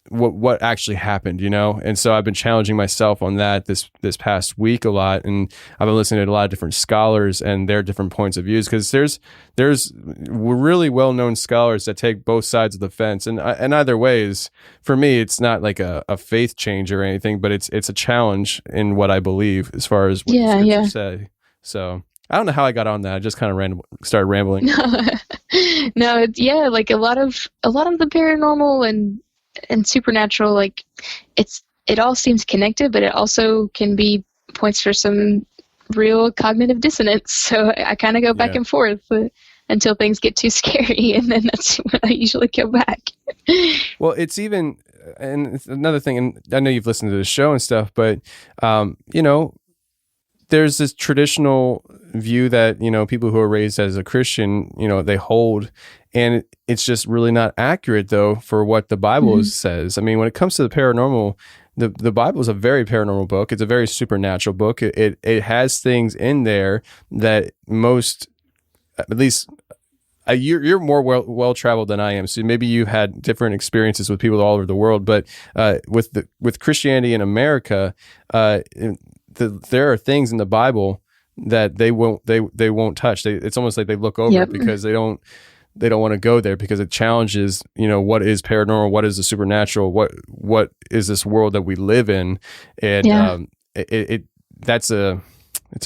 what actually happened, And so I've been challenging myself on that this past week a lot, and I've been listening to a lot of different scholars and their different points of views, because there's really well-known scholars that take both sides of the fence, and either way is, for me, it's not like a faith change or anything, but it's a challenge in what I believe as far as what the scriptures say. So I don't know how I got on that. I just kind of started rambling. No, like a lot of the paranormal and supernatural, like it all seems connected, but it also can be points for some real cognitive dissonance. So I kind of go back and forth until things get too scary, and then that's when I usually go back. Well, it's even, and it's another thing, and I know you've listened to the show and stuff, but there's this traditional view that, people who are raised as a Christian, they hold, and it's just really not accurate, though, for what the Bible says. I mean, when it comes to the paranormal, the Bible is a very paranormal book. It's a very supernatural book. It has things in there that most, at least, you're more well traveled than I am, so maybe you've had different experiences with people all over the world. But with Christianity in America, there are things in the Bible that they won't touch. It's almost like they look over it because they don't want to go there, because it challenges, what is paranormal, what is the supernatural, what is this world that we live in, and it's a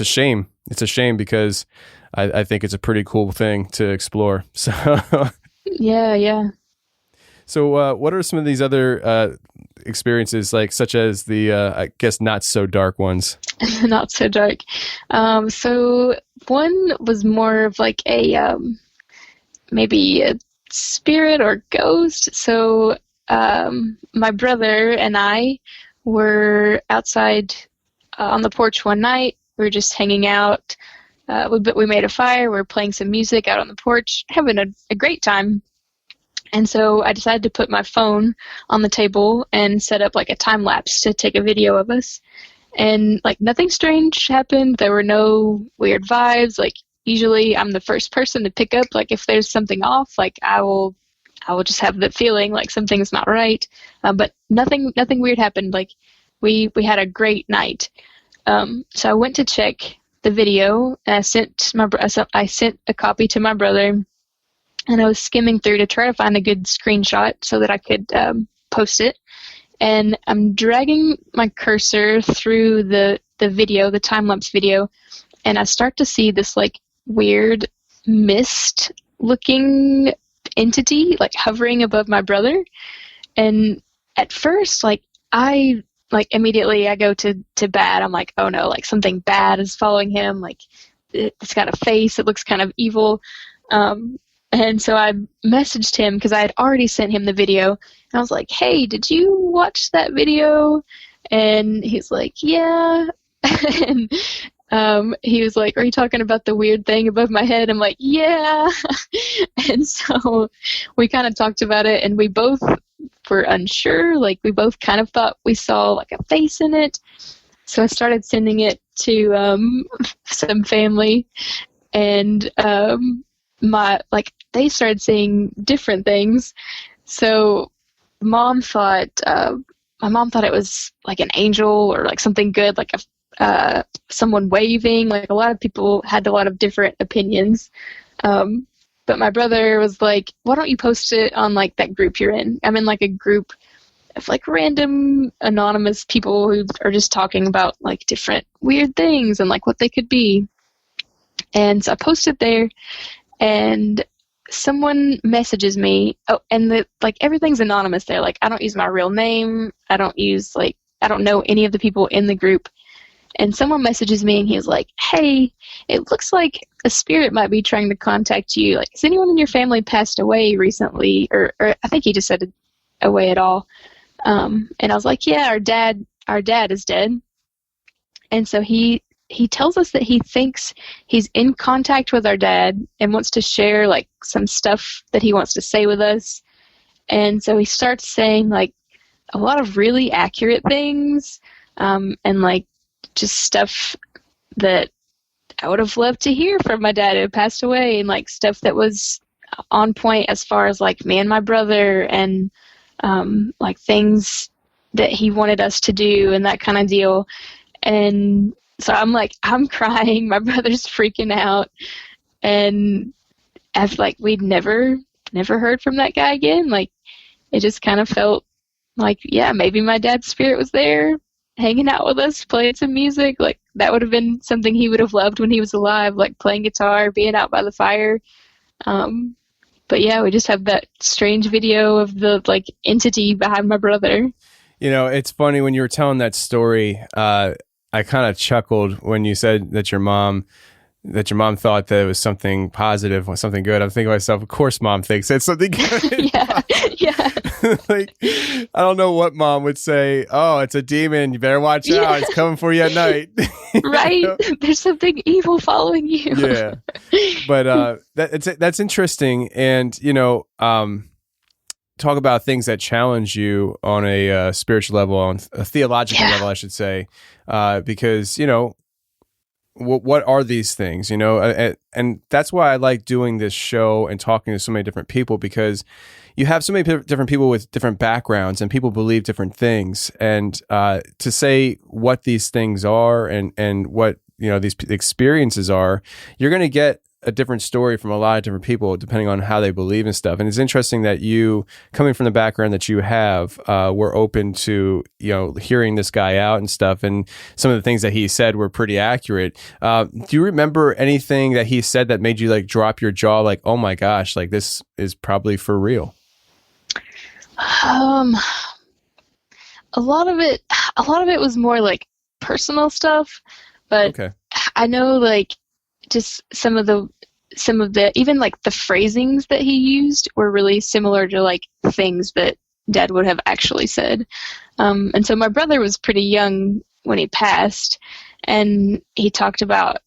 shame. It's a shame, because I think it's a pretty cool thing to explore. So yeah. So what are some of these other experiences, like such as the I guess not so dark ones? Not so dark. So one was more of like a maybe a spirit or ghost. So my brother and I were outside on the porch one night. We were just hanging out. We made a fire. We were playing some music out on the porch, having a great time. And so I decided to put my phone on the table and set up like a time lapse to take a video of us. And like nothing strange happened. There were no weird vibes. Like usually I'm the first person to pick up, like if there's something off, like I will just have the feeling like something's not right. But nothing weird happened. Like we had a great night. So I went to check the video, and I sent a copy to my brother. And I was skimming through to try to find a good screenshot so that I could post it. And I'm dragging my cursor through the video, the time-lapse video, and I start to see this like weird mist-looking entity like hovering above my brother. And at first, immediately I go to bad. I'm like, oh no, like something bad is following him. Like it's got a face. It looks kind of evil. And so I messaged him because I had already sent him the video. And I was like, hey, did you watch that video? And he's like, yeah. And he was like, are you talking about the weird thing above my head? I'm like, yeah. And so we kind of talked about it, and we both were unsure. Like we both kind of thought we saw like a face in it. So I started sending it to some family, and they started seeing different things. So my mom thought it was like an angel or like something good, like someone waving. Like a lot of people had a lot of different opinions. But my brother was like, why don't you post it on like that group you're in? I'm in like a group of like random anonymous people who are just talking about like different weird things and like what they could be. And so I posted there, and someone messages me. Oh, and like everything's anonymous there. Like I don't use my real name. I don't know any of the people in the group. And someone messages me, and he was like, "Hey, it looks like a spirit might be trying to contact you. Like, has anyone in your family passed away recently?" Or I think he just said away at all. And I was like, "Yeah, our dad is dead." And so he tells us that he thinks he's in contact with our dad and wants to share like some stuff that he wants to say with us. And so he starts saying like a lot of really accurate things, and like just stuff that I would have loved to hear from my dad who had passed away, and like stuff that was on point as far as like me and my brother, and like things that he wanted us to do and that kind of deal. And so I'm crying, my brother's freaking out, and I've like we'd never heard from that guy again. Like it just kind of felt like, yeah, maybe my dad's spirit was there hanging out with us, playing some music. Like that would have been something he would have loved when he was alive, like playing guitar, being out by the fire. But yeah, we just have that strange video of the like entity behind my brother. You know, it's funny when you were telling that story. I kind of chuckled when you said that your mom thought that it was something positive or something good. I'm thinking to myself, of course mom thinks it's something good. yeah. Like, I don't know what mom would say. "Oh, it's a demon. You better watch out. It's coming for you at night." Right. Know? There's something evil following you. Yeah. But that's interesting. And, you know, talk about things that challenge you on a spiritual level, on a theological level, I should say, because, you know, what are these things, you know? And that's why I like doing this show and talking to so many different people, because you have so many different people with different backgrounds, and people believe different things. And to say what these things are and what, you know, these experiences are, you're going to get a different story from a lot of different people depending on how they believe and stuff. And it's interesting that you, coming from the background that you have, were open to, you know, hearing this guy out and stuff. And some of the things that he said were pretty accurate. Do you remember anything that he said that made you like drop your jaw, like, oh my gosh, like this is probably for real? A lot of it was more like personal stuff, but okay. I know like just some of the even like the phrasings that he used were really similar to like things that Dad would have actually said. And so my brother was pretty young when he passed, and he talked about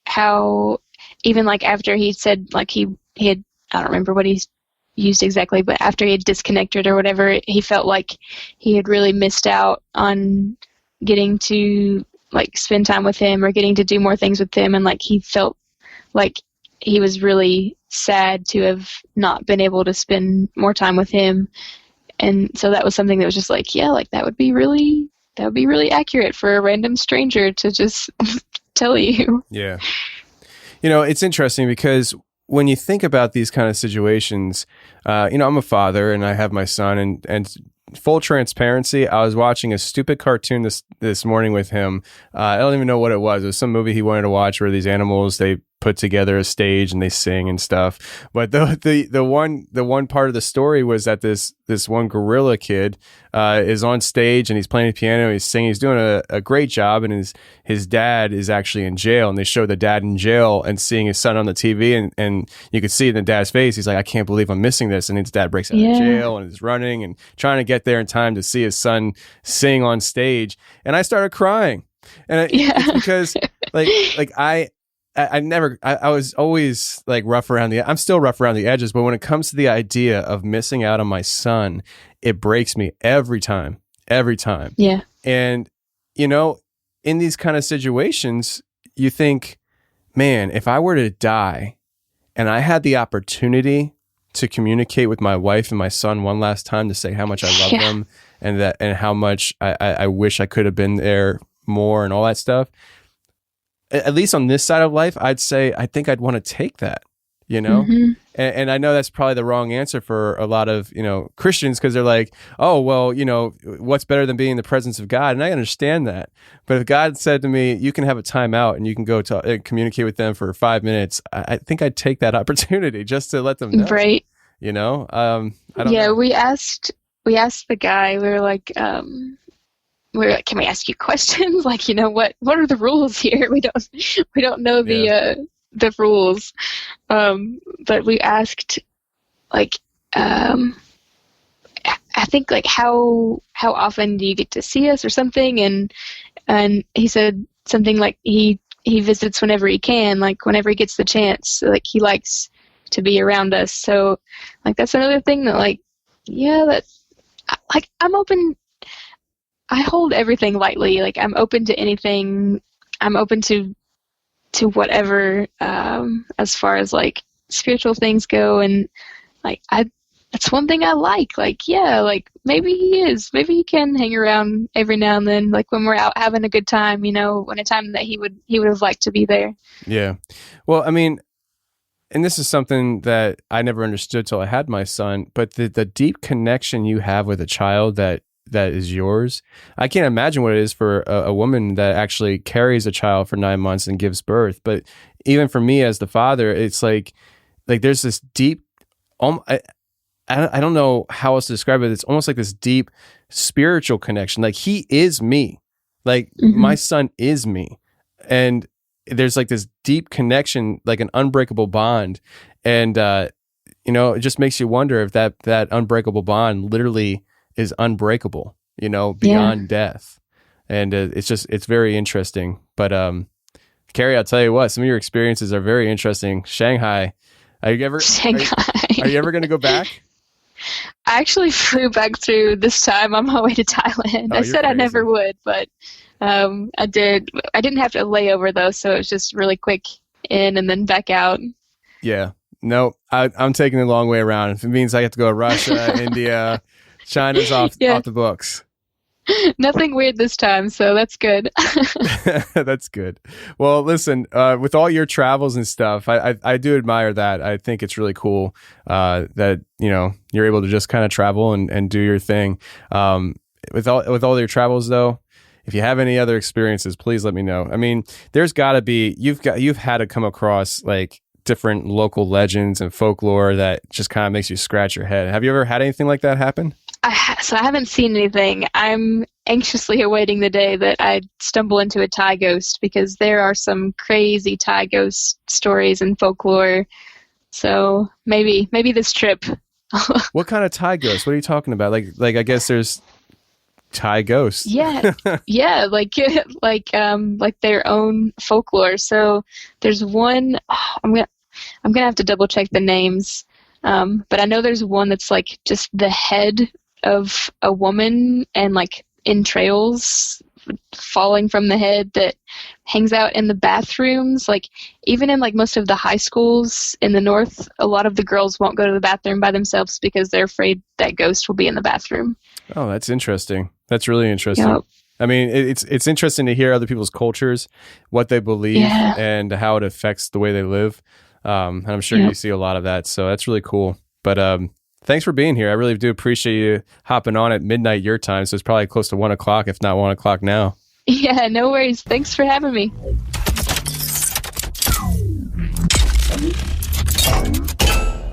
how even like after he said like he had, I don't remember what he used exactly, but after he had disconnected or whatever, he felt like he had really missed out on getting to like spend time with him or getting to do more things with him, and like he felt like he was really sad to have not been able to spend more time with him. And so that was something that was just like, yeah, like that would be really accurate for a random stranger to just tell you. Yeah. You know, it's interesting because when you think about these kind of situations, you know, I'm a father and I have my son, and full transparency, I was watching a stupid cartoon this morning with him. I don't even know what it was. It was some movie he wanted to watch where these animals, they put together a stage and they sing and stuff. But the one part of the story was that this one gorilla kid is on stage and he's playing the piano, he's singing, he's doing a great job, and his dad is actually in jail, and they show the dad in jail and seeing his son on the TV, and you could see it in the dad's face. He's like, I can't believe I'm missing this. And his dad breaks out of jail and is running and trying to get there in time to see his son sing on stage. And I started crying. And it's because like I was always like rough around I'm still rough around the edges, but when it comes to the idea of missing out on my son, it breaks me every time. Yeah. And, you know, in these kind of situations, you think, man, if I were to die and I had the opportunity to communicate with my wife and my son one last time to say how much I love them and how much I wish I could have been there more and all that stuff, at least on this side of life, I'd say, I think I'd want to take that, you know? Mm-hmm. And I know that's probably the wrong answer for a lot of, Christians, because they're like, oh, well, what's better than being in the presence of God? And I understand that. But if God said to me, you can have a timeout and you can go to communicate with them for 5 minutes, I think I'd take that opportunity just to let them know. Right. I don't know. We asked the guy, we were like, can we ask you questions? Like, what are the rules here? We don't know the rules. But we asked, like, I think, like, how often do you get to see us or something? And he said something like he visits whenever he can, like whenever he gets the chance. Like, he likes to be around us. So, like, that's another thing that, like, I'm open. I hold everything lightly. Like, I'm open to anything. I'm open to whatever, as far as, like, spiritual things go. And, like, that's one thing I like. Like, yeah, like, maybe he can hang around every now and then, like when we're out having a good time, when a time that he would have liked to be there. Yeah. Well, I mean, and this is something that I never understood till I had my son, but the deep connection you have with a child that is yours. I can't imagine what it is for a woman that actually carries a child for 9 months and gives birth. But even for me as the father, it's like there's this deep, I don't know how else to describe it. It's almost like this deep spiritual connection. Like, he is me. Like, my son is me. And there's like this deep connection, like an unbreakable bond. And, it just makes you wonder if that unbreakable bond literally is unbreakable, beyond death. And it's very interesting. But Kari, I'll tell you what, some of your experiences are very interesting. Shanghai. Are you ever going to go back? I actually flew back through this time on my way to Thailand. I said crazy. I never would, but I did. I didn't have to layover though, so it was just really quick in and then back out. Yeah. No, I'm taking the long way around. If it means I have to go to Russia, India, China's off the books. Nothing weird this time, so that's good. That's good. Well, listen, with all your travels and stuff, I do admire that. I think it's really cool that you're able to just kind of travel and do your thing. With all your travels, though, if you have any other experiences, please let me know. I mean, there's got to be you've had to come across like different local legends and folklore that just kind of makes you scratch your head. Have you ever had anything like that happen? So I haven't seen anything. I'm anxiously awaiting the day that I stumble into a Thai ghost, because there are some crazy Thai ghost stories and folklore. So maybe this trip. What kind of Thai ghost? What are you talking about? Like I guess there's Thai ghosts. Yeah, like their own folklore. So there's one. I'm gonna have to double check the names. But I know there's one that's like just the head of a woman and like entrails falling from the head that hangs out in the bathrooms. Like, even in like most of the high schools in the north, a lot of the girls won't go to the bathroom by themselves because they're afraid that ghost will be in the bathroom. Oh, that's interesting. That's really interesting. Yep. I mean, it's interesting to hear other people's cultures, what they believe, and how it affects the way they live. And I'm sure you see a lot of that. So that's really cool. But thanks for being here. I really do appreciate you hopping on at midnight your time. So it's probably close to 1 o'clock, if not 1 o'clock now. Yeah, no worries. Thanks for having me.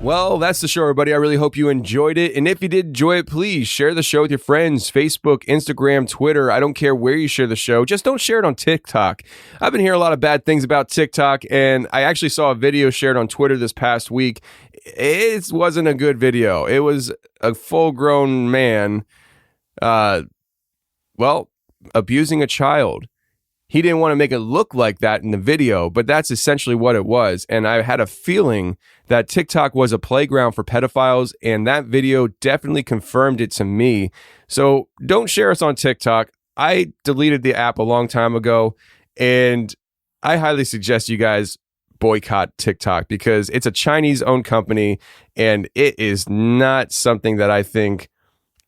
Well, that's the show, everybody. I really hope you enjoyed it. And if you did enjoy it, please share the show with your friends. Facebook, Instagram, Twitter. I don't care where you share the show. Just don't share it on TikTok. I've been hearing a lot of bad things about TikTok, and I actually saw a video shared on Twitter this past week. It wasn't a good video. It was a full-grown man, abusing a child. He didn't want to make it look like that in the video, but that's essentially what it was. And I had a feeling that TikTok was a playground for pedophiles, and that video definitely confirmed it to me. So don't share us on TikTok. I deleted the app a long time ago, and I highly suggest you guys boycott TikTok because it's a Chinese-owned company, and it is not something that I think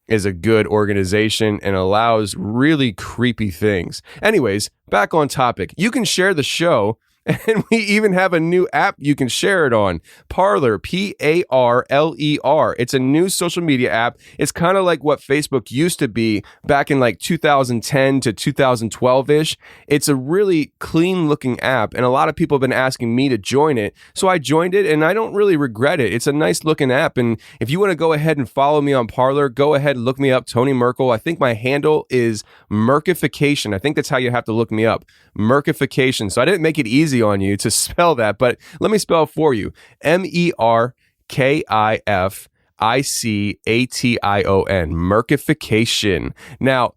is a good organization and allows really creepy things. Anyways, back on topic. You can share the show And we even have a new app you can share it on. Parler, Parler. It's a new social media app. It's kind of like what Facebook used to be back in like 2010 to 2012-ish. It's a really clean looking app, and a lot of people have been asking me to join it. So I joined it, and I don't really regret it. It's a nice looking app. And if you want to go ahead and follow me on Parler, go ahead and look me up, Tony Merkel. I think my handle is Merkification. I think that's how you have to look me up. Merkification. So I didn't make it easy on you to spell that, but let me spell it for you. Merkification. Merkification. Now,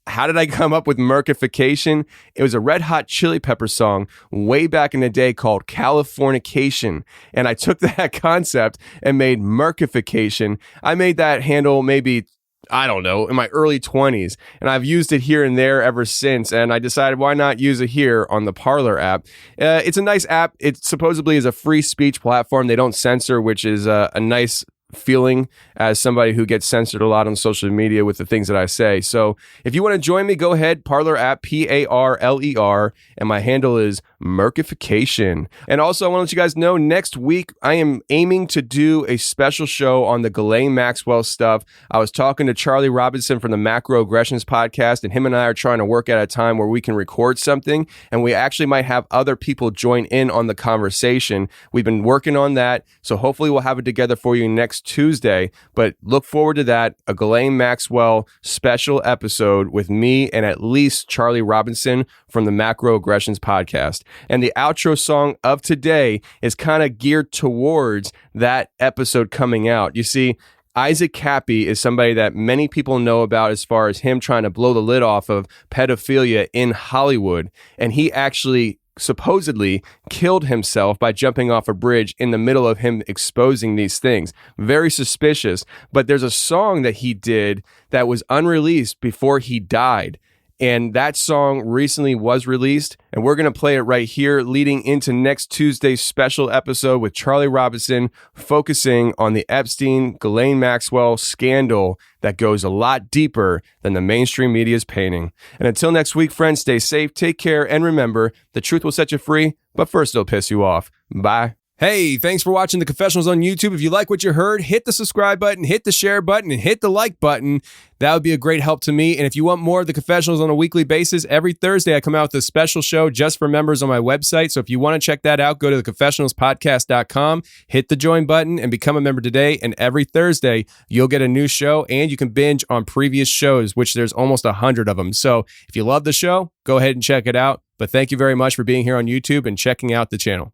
how did I come up with Merkification? It was a Red Hot Chili Pepper song way back in the day called Californication. And I took that concept and made Merkification. I made that handle maybe, I don't know, in my early 20s. And I've used it here and there ever since. And I decided, why not use it here on the Parler app? It's a nice app. It supposedly is a free speech platform. They don't censor, which is a nice feeling as somebody who gets censored a lot on social media with the things that I say. So if you want to join me, go ahead, Parler app, Parler, and my handle is Merkification. And also, I want to let you guys know, next week, I am aiming to do a special show on the Ghislaine Maxwell stuff. I was talking to Charlie Robinson from the Macroaggressions podcast, and him and I are trying to work at a time where we can record something, and we actually might have other people join in on the conversation. We've been working on that, so hopefully we'll have it together for you next Tuesday, but look forward to that, a Ghislaine Maxwell special episode with me and at least Charlie Robinson from the Macroaggressions podcast. And the outro song of today is kind of geared towards that episode coming out. You see, Isaac Cappy is somebody that many people know about as far as him trying to blow the lid off of pedophilia in Hollywood, and he actually supposedly killed himself by jumping off a bridge in the middle of him exposing these things. Very suspicious. But there's a song that he did that was unreleased before he died. And that song recently was released, and we're going to play it right here leading into next Tuesday's special episode with Charlie Robinson, focusing on the Epstein-Ghislaine Maxwell scandal that goes a lot deeper than the mainstream media is painting. And until next week, friends, stay safe, take care, and remember, the truth will set you free, but first it'll piss you off. Bye. Hey, thanks for watching the Confessionals on YouTube. If you like what you heard, hit the subscribe button, hit the share button, and hit the like button. That would be a great help to me. And if you want more of the Confessionals on a weekly basis, every Thursday I come out with a special show just for members on my website. So if you want to check that out, go to theconfessionalspodcast.com, hit the join button, and become a member today. And every Thursday, you'll get a new show, and you can binge on previous shows, which there's almost 100 of them. So if you love the show, go ahead and check it out. But thank you very much for being here on YouTube and checking out the channel.